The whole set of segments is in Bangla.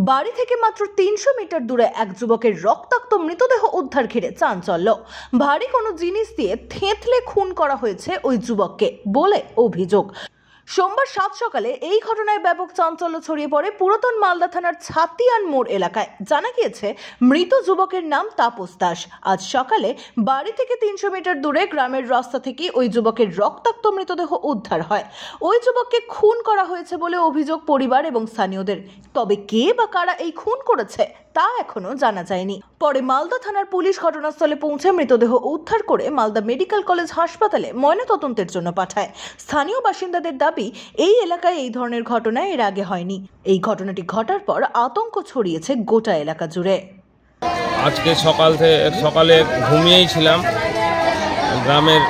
বাড়ি থেকে মাত্র ৩০০ মিটার দূরে এক যুবকের রক্তাক্ত মৃতদেহ উদ্ধার ঘিরে চাঞ্চল্য। ভারী কোনো জিনিস দিয়ে থেঁতলে খুন করা হয়েছে ওই যুবককে বলে অভিযোগ। সোমবার সাত সকালে এই ঘটনায় ব্যাপক চাঞ্চল্য ছড়িয়ে পড়ে পুরাতন মালদা থানার ছাতিয়ান মোড় এলাকায়। জানা গিয়েছে মৃত যুবকের নাম তাপস দাস। আজ সকালে বাড়ি থেকে ৩০০ মিটার দূরে গ্রামের রাস্তা থেকে ওই যুবকের রক্তাক্ত মৃতদেহ উদ্ধার হয়। ওই যুবককে খুন করা হয়েছে বলে অভিযোগ পরিবার এবং স্থানীয়দের। তবে কে বা কারা এই খুন করেছে তা এখনো জানা যায়নি। পরে মালদা থানার পুলিশ ঘটনাস্থলে পৌঁছে মৃতদেহ উদ্ধার করে মালদা মেডিকেল কলেজ হাসপাতালে ময়নাতদন্তের জন্য পাঠায়। স্থানীয় বাসিন্দাদের দাবি, এই এলাকায় এই ধরনের ঘটনা এর আগে হয়নি। এই ঘটনাটি ঘটার পর আতঙ্ক ছড়িয়েছে গোটা এলাকা জুড়ে। আজকে সকালে ঘুমিয়েই ছিলাম, গ্রামের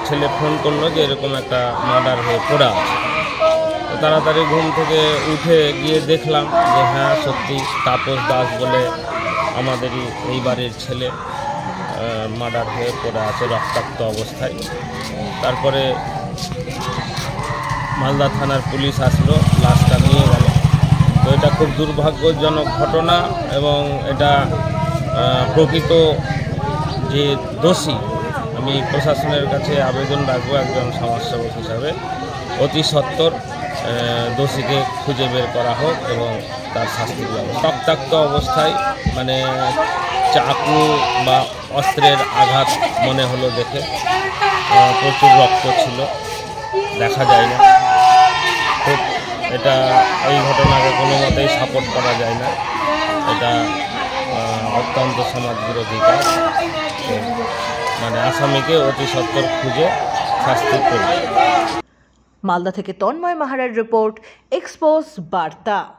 ছেলে ফোন করলো যে এরকম একটা মার্ডার হয়ে পড়া আছে। তাড়াতাড়ি ঘুম থেকে উঠে গিয়ে দেখলাম যে হ্যাঁ, সত্যি তাপস দাস বলে আমাদেরই এই বাড়ির ছেলে মার্ডার হয়ে পড়ে আছে রক্তাক্ত অবস্থায়। তারপরে মালদা থানার পুলিশ আসলো, লাশটা নিয়ে গেল। তো এটা খুব দুর্ভাগ্যজনক ঘটনা এবং এটা প্রকৃত যে দোষী, আমি প্রশাসনের কাছে আবেদন রাখবো একজন সমাজসেবক হিসাবে, অতি সত্বর দোষীকে খুঁজে বের করা হোক এবং তার শাস্তি দেওয়া হোক। রক্তাক্ত অবস্থায়, মানে চাকু বা অস্ত্রের আঘাত মনে হলো দেখে, প্রচুর রক্ত ছিল, দেখা যায় না। খুব এটা এই ঘটনাকে কোনো মতেই সাপোর্ট করা যায় না। এটা অত্যন্ত সমাজ বিরোধী কাজ। মানে আসামিকে অতি সত্বর খুঁজে শাস্তি করবে। মালদা থেকে তন্ময় মাহারার রিপোর্ট, এক্সপোজ বার্তা।